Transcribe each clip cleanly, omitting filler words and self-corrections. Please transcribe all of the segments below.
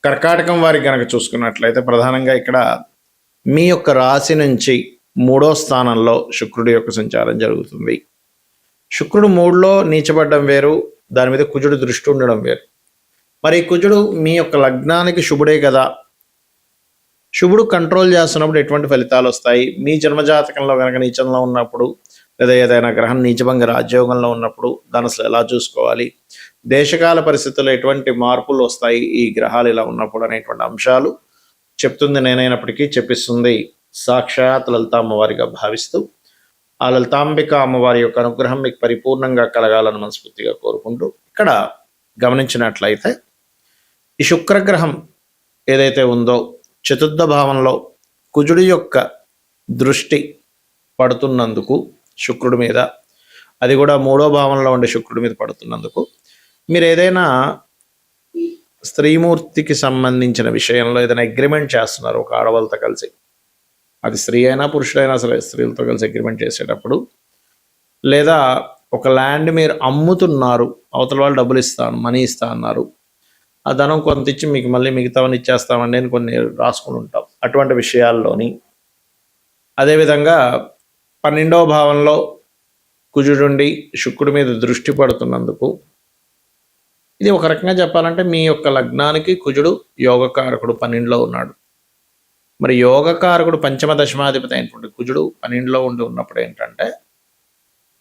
కర్కాటకం వారికి కనుక చూసుకున్నట్లయితే ప్రధానంగా ఇక్కడ మీ యొక్క రాశి నుంచి 3వ స్థానంలో శుక్రుడి యొక్క సంచారం జరుగుతుంది. శుక్రుడు 3లో నీచబడ్డం వేరు, దాని మీద కుజుడు దృష్టి ఉండడం వేరు. మరి కుజుడు మీ యొక్క లగ్నానికి శుభుడే కదా, శుభుడు కంట్రోల్ చేస్తున్నప్పుడు ఎటువంటి ఫలితాలు వస్తాయి? మీ జన్మజాతకంలో కనుక నీచంలో ఉన్నప్పుడు లేదా ఏదైనా గ్రహం నీచభంగ రాజ్యోగంలో ఉన్నప్పుడు దాన్ని అసలు ఎలా చూసుకోవాలి, దేశకాల పరిస్థితుల్లో ఎటువంటి మార్పులు వస్తాయి ఈ గ్రహాలు ఇలా ఉన్నప్పుడు అనేటువంటి అంశాలు చెప్తుంది నేనైనప్పటికీ చెప్పిస్తుంది సాక్షాత్ లలిత అమ్మవారిగా భావిస్తూ ఆ లలితాంబిక అమ్మవారి యొక్క అనుగ్రహం మీకు పరిపూర్ణంగా కలగాలని మనస్ఫూర్తిగా కోరుకుంటూ ఇక్కడ గమనించినట్లయితే ఈ శుక్రగ్రహం ఏదైతే ఉందో చతుర్థ భావంలో కుజుడి యొక్క దృష్టి పడుతున్నందుకు శుక్రుడి మీద, అది కూడా 3వ భావంలో ఉండే శుక్రుడి మీద పడుతున్నందుకు మీరు ఏదైనా స్త్రీమూర్తికి సంబంధించిన విషయంలో ఏదైనా అగ్రిమెంట్ చేస్తున్నారు ఒక ఆడవాళ్ళతో కలిసి, అది స్త్రీ అయినా పురుషుడైనా సరే స్త్రీలతో కలిసి అగ్రిమెంట్ చేసేటప్పుడు, లేదా ఒక ల్యాండ్ మీరు అమ్ముతున్నారు, అవతల వాళ్ళు డబ్బులు ఇస్తాను మనీ ఇస్తా అన్నారు, ఆ ధనం కొంత ఇచ్చి మీకు మళ్ళీ మిగతావన్నీ ఇచ్చేస్తామండి అని కొన్ని రాసుకుని ఉంటాం. అటువంటి విషయాల్లోని అదేవిధంగా 12వ భావంలో కుజుడుండి శుక్రుడి మీద దృష్టి పడుతున్నందుకు ఇది ఒక రకంగా చెప్పాలంటే మీ యొక్క లగ్నానికి కుజుడు యోగకారకుడు 12లో ఉన్నాడు. మరి యోగకారకుడు పంచమ దశమాధిపతి అయినటువంటి కుజుడు 12లో ఉన్నప్పుడు ఏంటంటే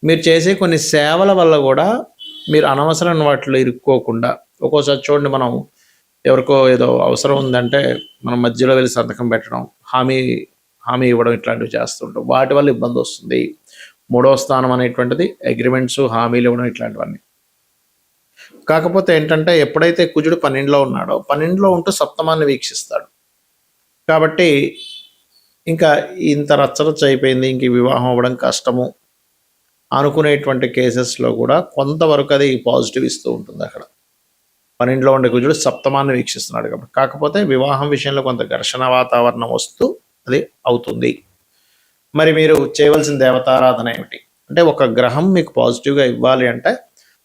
మీరు చేసే కొన్ని సేవల వల్ల కూడా మీరు అనవసరమైన వాటిలో ఇరుక్కోకుండా, ఒక్కోసారి చూడండి మనం ఎవరికో ఏదో అవసరం ఉందంటే మనం మధ్యలో వెళ్ళి సంతకం పెట్టడం, హామీ ఇవ్వడం ఇట్లాంటివి చేస్తుంటాం, వాటి వల్ల ఇబ్బంది వస్తుంది. 3వ స్థానం అనేటువంటిది అగ్రిమెంట్స్, హామీలు ఇవ్వడం ఇట్లాంటివన్నీ. కాకపోతే ఏంటంటే ఎప్పుడైతే కుజుడు 12లో ఉన్నాడో 12లో ఉంటూ సప్తమాన్ని వీక్షిస్తాడు కాబట్టి ఇంకా ఇంత రచ్చరచ్చ అయిపోయింది, ఇంక వివాహం అవ్వడం కష్టము అనుకునేటువంటి కేసెస్లో కూడా కొంతవరకు అది పాజిటివ్ ఇస్తూ ఉంటుంది. అక్కడ 12లో ఉండే కుజుడు సప్తమాన్ని వీక్షిస్తున్నాడు కాబట్టి. కాకపోతే వివాహం విషయంలో కొంత ఘర్షణ వాతావరణం వస్తూ అది అవుతుంది. మరి మీరు చేయవలసిన దేవతారాధన ఏమిటి అంటే, ఒక గ్రహం మీకు పాజిటివ్గా ఇవ్వాలి అంటే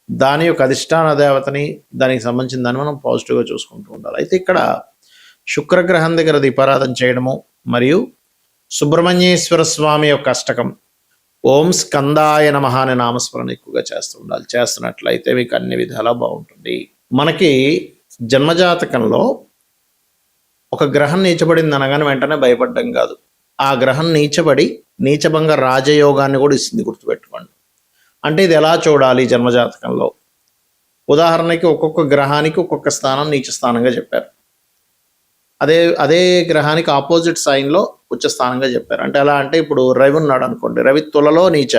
దాని యొక్క అధిష్టాన దేవతని, దానికి సంబంధించిన దాన్ని మనం పాజిటివ్గా చూసుకుంటూ ఉండాలి. అయితే ఇక్కడ శుక్రగ్రహం దగ్గర దీపారాధన చేయడము మరియు సుబ్రహ్మణ్యేశ్వర స్వామి యొక్క అష్టకం ఓం స్కందాయ నమః అనే నామస్మరణ ఎక్కువగా చేస్తూ ఉండాలి. చేస్తున్నట్లయితే మీకు అన్ని విధాలా బాగుంటుంది. మనకి జన్మజాతకంలో ఒక గ్రహం నీచబడింది అనగానే వెంటనే భయపడ్డం కాదు, ఆ గ్రహం నీచబడి నీచభంగ రాజయోగాన్ని కూడా ఇస్తుంది, గుర్తుపెట్టుకోండి. అంటే ఇది ఎలా చూడాలి జన్మజాతకంలో? ఉదాహరణకి ఒక్కొక్క గ్రహానికి ఒక్కొక్క స్థానం నీచ స్థానంగా చెప్పారు, అదే గ్రహానికి ఆపోజిట్ సైన్లో ఉచ్చ స్థానంగా చెప్పారు. అంటే ఎలా అంటే ఇప్పుడు రవి ఉన్నాడు అనుకోండి, రవి తులలో నీచ,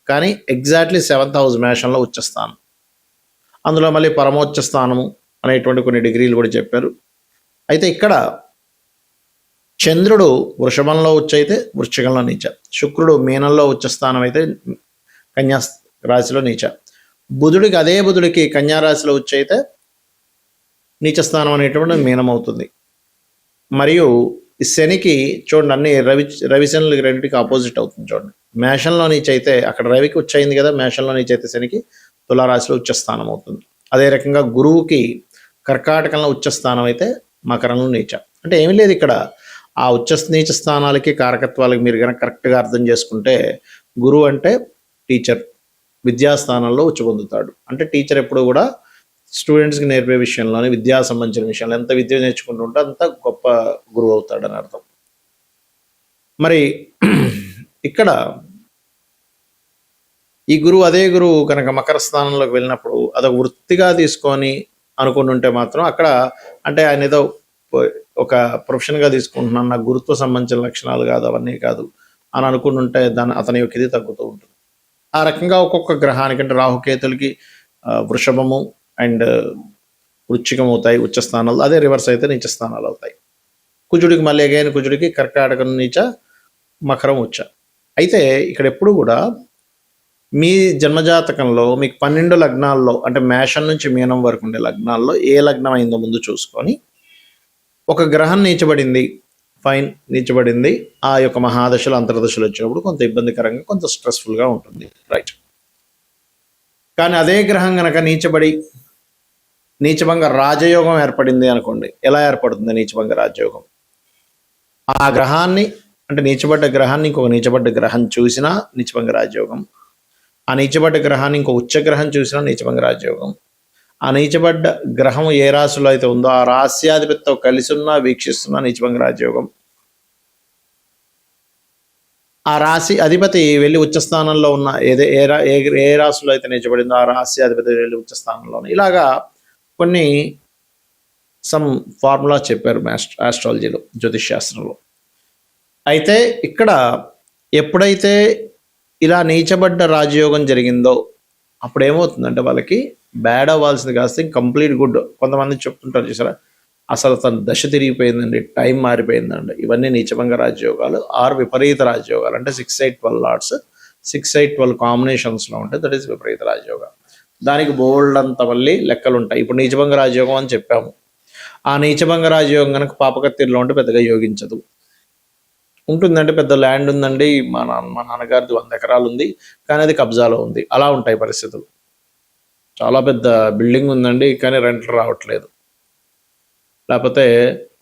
కానీ ఎగ్జాక్ట్లీ 7th హౌస్ మేషంలో ఉచ్చ స్థానం, అందులో మళ్ళీ పరమోచ్చ స్థానము అనేటువంటి కొన్ని డిగ్రీలు కూడా చెప్పారు. అయితే ఇక్కడ చంద్రుడు వృషభంలో ఉచ్చైతే వృశ్చికంలో నీచ, శుక్రుడు మీనంలో ఉచ్చ స్థానం అయితే కన్యా రాశిలో నీచ, బుధుడికి కన్యారాశిలో ఉచ్చైతే నీచ స్థానం అనేటువంటి మీనం అవుతుంది. మరియు ఈ శనికి చూడండి అన్ని రవి శనులకి రెండింటికి ఆపోజిట్ అవుతుంది. చూడండి మేషంలో నీచైతే అక్కడ రవికి ఉచ్చైంది కదా, మేషంలో నీచైతే శనికి తులారాశిలో ఉచ్చస్థానం అవుతుంది. అదే రకంగా గురువుకి కర్కాటకంలో ఉచ్చస్థానం అయితే మకరంలో నీచ. అంటే ఏమీ లేదు, ఇక్కడ ఆ నీచ స్థానాలకి కారకత్వాలకి మీరు కనుక కరెక్ట్గా అర్థం చేసుకుంటే, గురువు అంటే టీచర్, విద్యాస్థానంలో ఉచ్చ పొందుతాడు. అంటే టీచర్ ఎప్పుడు కూడా స్టూడెంట్స్కి నేర్పే విషయంలోనే, విద్యా సంబంధించిన విషయంలో ఎంత విద్య నేర్చుకుంటుంటే అంత గొప్ప గురువు అవుతాడని అర్థం. మరి ఇక్కడ ఈ గురువు అదే గురువు కనుక మకర స్థానంలోకి వెళ్ళినప్పుడు అదొక వృత్తిగా తీసుకొని అనుకుంటుంటే మాత్రం అక్కడ అంటే ఆయన ఏదో ఒక ప్రొఫెషన్గా తీసుకుంటున్నాను, నాకు గురుత్వ సంబంధించిన లక్షణాలు కాదు, అవన్నీ కాదు అని అనుకుంటుంటే అతని యొక్క ఇది తగ్గుతూ ఉంటుంది. ఆ రకంగా ఒక్కొక్క గ్రహానికి అంటే రాహుకేతులకి వృషభము అండ్ వృశ్చికం అవుతాయి ఉచ్చ స్థానాలు, అదే రివర్స్ అయితే నీచ స్థానాలు అవుతాయి. కుజుడికి మళ్ళీ అగైన్ కుజుడికి కర్కాటకం నీచ, మకరం ఉచ్చ. అయితే ఇక్కడ ఎప్పుడు కూడా మీ జన్మజాతకంలో మీకు 12 లగ్నాల్లో అంటే మేషం నుంచి మీనం వరకు ఉండే లగ్నాల్లో ఏ లగ్నం అయిందో ముందు చూసుకొని, ఒక గ్రహం నీచబడింది, ఫైన్ నీచబడింది, ఆ యొక్క మహాదశలు అంతర్దశలు వచ్చినప్పుడు కొంత ఇబ్బందికరంగా కొంత స్ట్రెస్ఫుల్గా ఉంటుంది, రైట్. కానీ అదే గ్రహం కనుక నీచభంగ రాజయోగం ఏర్పడింది అనుకోండి. ఎలా ఏర్పడుతుంది నీచభంగ రాజయోగం? ఆ గ్రహాన్ని అంటే నీచబడ్డ గ్రహాన్ని ఇంకొక నీచబడ్డ గ్రహం చూసినా నీచభంగ రాజయోగం. ఆ నీచబడ్డ గ్రహాన్ని ఇంకో ఉచ్చగ్రహం చూసినా నీచభంగ రాజయోగం. ఆ నీచబడ్డ గ్రహం ఏ రాశిలో అయితే ఉందో ఆ రాశ్యాధిపతితో కలిసి ఉన్నా వీక్షిస్తున్నా నీచభంగ రాజయోగం. ఆ రాశి అధిపతి వెళ్ళి ఉచ్చస్థానంలో ఉన్న ఏ రాశిలో అయితే నీచబడిందో ఆ రాశి అధిపతి వెళ్ళి ఉచ్చస్థానంలో ఇలాగా కొన్ని సమ్ ఫార్ములా చెప్పారు ఆస్ట్రాలజీలో, జ్యోతిష్ శాస్త్రంలో. అయితే ఇక్కడ ఎప్పుడైతే ఇలా నీచబడ్డ రాజయోగం జరిగిందో అప్పుడు ఏమవుతుందంటే వాళ్ళకి బ్యాడ్ అవ్వాల్సింది కాస్త కంప్లీట్ గుడ్. కొంతమంది చెప్తుంటారు చూసారా, అసలు తన దశ తిరిగిపోయిందండి, టైం మారిపోయిందండి. ఇవన్నీ నీచభంగ రాజయోగాలు ఆర్ విపరీత రాజయోగాలు. అంటే 6, 8, 12 లాట్స్ 6, 8, 12 కాంబినేషన్స్లో ఉంటాయి. దట్ ఈస్ విపరీత రాజయోగం. దానికి బోల్డ్ అంత మళ్ళీ లెక్కలు ఉంటాయి. ఇప్పుడు నీచభంగ రాజయోగం అని చెప్పాము. ఆ నీచభంగ రాజయోగం కనుక పాపకత్తిరిలో ఉంటే పెద్దగా యోగించదు. ఉంటుందంటే పెద్ద ల్యాండ్ ఉందండి, మా నాన్నగారిది 100 ఎకరాలు ఉంది, కానీ అది కబ్జాలో ఉంది. అలా ఉంటాయి పరిస్థితులు. చాలా పెద్ద బిల్డింగ్ ఉందండి, కానీ రెంట్లు రావట్లేదు. లేకపోతే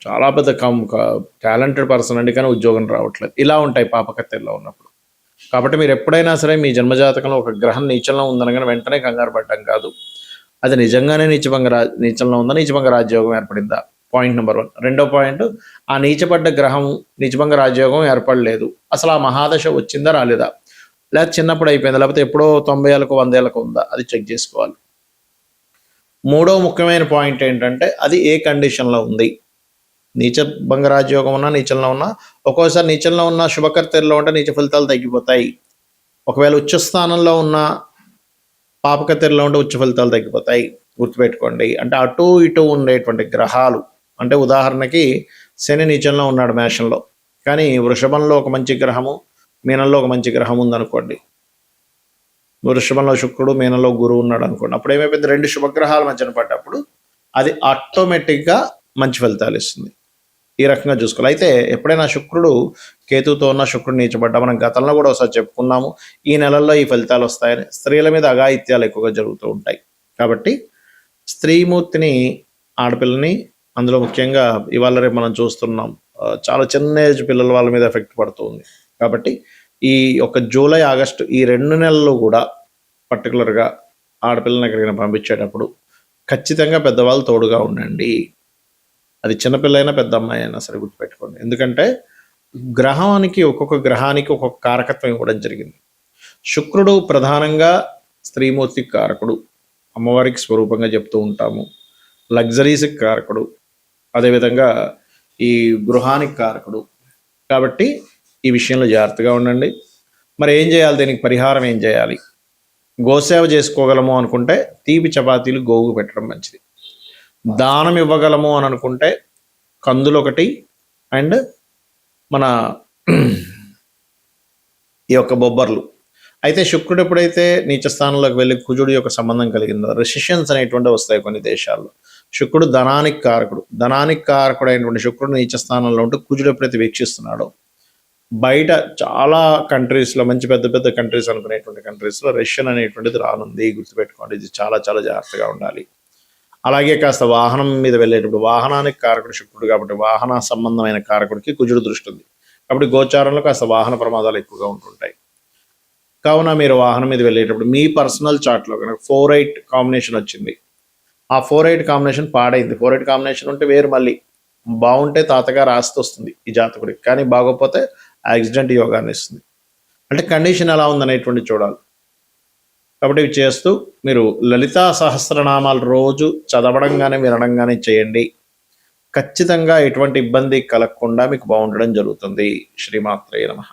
చాలా పెద్ద టాలెంటెడ్ పర్సన్ అండి, కానీ ఉద్యోగం రావట్లేదు. ఇలా ఉంటాయి పాపకత్తెల్లో ఉన్నప్పుడు. కాబట్టి మీరు ఎప్పుడైనా సరే మీ జన్మజాతకంలో ఒక గ్రహం నీచంలో ఉందనగానే వెంటనే కంగారు పడ్డం కాదు. అది నిజంగానే నీచంలో ఉందా, నీచభంగ రాజయోగం ఏర్పడిందా? Point number 1. రెండో పాయింట్, ఆ నీచపడ్డ గ్రహం నీచభంగ రాజయోగం ఏర్పడలేదు, అసలు ఆ మహాదశ వచ్చిందా రాలేదా, లేకపోతే చిన్నప్పుడు అయిపోయిందా, లేకపోతే ఎప్పుడో 90 ఏళ్ళకు 100 ఏళ్ళకు ఉందా, అది చెక్ చేసుకోవాలి. మూడో ముఖ్యమైన పాయింట్ ఏంటంటే అది ఏ కండిషన్లో ఉంది. నీచభంగ రాజయోగం ఉన్నా నీచంలో ఉన్నా, ఒక్కోసారి నీచంలో ఉన్న శుభకర్తెల్లో ఉంటే నీచ ఫలితాలు తగ్గిపోతాయి. ఒకవేళ ఉచ్చస్థానంలో ఉన్న పాపకత్తెల్లో ఉంటే ఉచ్చ ఫలితాలు తగ్గిపోతాయి. గుర్తుపెట్టుకోండి. అంటే అటు ఇటు ఉండేటువంటి గ్రహాలు, అంటే ఉదాహరణకి శని నీచంలో ఉన్నాడు మేషంలో, కానీ వృషభంలో ఒక మంచి గ్రహము, మీనంలో ఒక మంచి గ్రహం ఉందనుకోండి. వృషభంలో శుక్రుడు, మీనంలో గురువు ఉన్నాడు అనుకోండి. అప్పుడు ఏమైపోయింది, 2 శుభగ్రహాల మధ్యన పడ్డప్పుడు అది ఆటోమేటిక్గా మంచి ఫలితాలు ఇస్తుంది. ఈ రకంగా చూసుకోవాలి. అయితే ఎప్పుడైనా శుక్రుడు కేతుతో ఉన్న శుక్రుడు నీచబడ్డా, మనం గతంలో కూడా ఒకసారి చెప్పుకున్నాము, ఈ నెలల్లో ఈ ఫలితాలు వస్తాయని. స్త్రీల మీద అఘాయిత్యాలు ఎక్కువగా జరుగుతూ ఉంటాయి. కాబట్టి స్త్రీమూర్తిని, ఆడపిల్లని, అందులో ముఖ్యంగా ఇవాళ రేపు మనం చూస్తున్నాం చాలా చిన్న ఏజ్ పిల్లల వాళ్ళ మీద ఎఫెక్ట్ పడుతుంది. కాబట్టి ఈ ఒక జూలై, ఆగస్టు ఈ 2 నెలలు కూడా పర్టికులర్గా ఆడపిల్లని ఎక్కడికైనా పంపించేటప్పుడు ఖచ్చితంగా పెద్దవాళ్ళు తోడుగా ఉండండి. అది చిన్నపిల్లైనా పెద్ద అమ్మాయి అయినా సరే గుర్తుపెట్టుకోండి. ఎందుకంటే ఒక్కొక్క గ్రహానికి ఒక్కొక్క కారకత్వం ఇవ్వడం జరిగింది. శుక్రుడు ప్రధానంగా స్త్రీమూర్తికి కారకుడు, అమ్మవారికి స్వరూపంగా చెప్తూ ఉంటాము. లగ్జరీస్కి కారకుడు, అదేవిధంగా ఈ గృహానికి కారకుడు. కాబట్టి ఈ విషయంలో జాగ్రత్తగా ఉండండి. మరి ఏం చేయాలి, దీనికి పరిహారం ఏం చేయాలి? గోసేవ చేసుకోగలము అనుకుంటే తీపి చపాతీలు గోవుకు పెట్టడం మంచిది. దానం ఇవ్వగలము అని అనుకుంటే కందులు ఒకటి అండ్ మన ఈ యొక్క బొబ్బర్లు. అయితే శుక్రుడు ఎప్పుడైతే నీచ స్థానంలోకి వెళ్ళి కుజుడు యొక్క సంబంధం కలిగిందో రెసిషన్స్ అనేటువంటి వస్తాయి కొన్ని దేశాల్లో. శుక్రుడు ధనానికి కారకుడు, అయినటువంటి శుక్రుడు నీచ స్థానంలో ఉంటూ కుజుడు ఎప్పుడైతే వీక్షిస్తున్నాడో బయట చాలా కంట్రీస్లో, మంచి పెద్ద పెద్ద కంట్రీస్ అనుకునేటువంటి కంట్రీస్లో రెసిషన్ అనేటువంటిది రానుంది. గుర్తుపెట్టుకోండి, ఇది చాలా చాలా జాగ్రత్తగా ఉండాలి. అలాగే కాస్త వాహనం మీద వెళ్ళేటప్పుడు వాహనానికి కారకుడు శుక్రుడు కాబట్టి వాహన సంబంధమైన కారకుడికి కుజుడు దృష్టి ఉంది. కాబట్టి గోచారంలో కాస్త వాహన ప్రమాదాలు ఎక్కువగా ఉంటుంటాయి. కావున మీరు వాహనం మీద వెళ్ళేటప్పుడు మీ పర్సనల్ చార్ట్లో కనుక 4-8 కాంబినేషన్ వచ్చింది, ఆ 4-8 కాంబినేషన్ పాడైంది. 4-8 కాంబినేషన్ ఉంటే వేరు, మళ్ళీ బాగుంటే తాతగారు ఆస్తి వస్తుంది ఈ జాతకుడికి, కానీ బాగోకపోతే యాక్సిడెంట్ యోగాన్ని ఇస్తుంది. అంటే కండిషన్ ఎలా ఉందనేటువంటి చూడాలి. కాబట్టి ఇవి చేస్తూ మీరు లలితా సహస్రనామాలు రోజు చదవడంగానే వినడంగానే చేయండి. ఖచ్చితంగా ఎటువంటి ఇబ్బంది కలగకుండా మీకు బాగుండడం జరుగుతుంది. శ్రీమాత్రే నమః.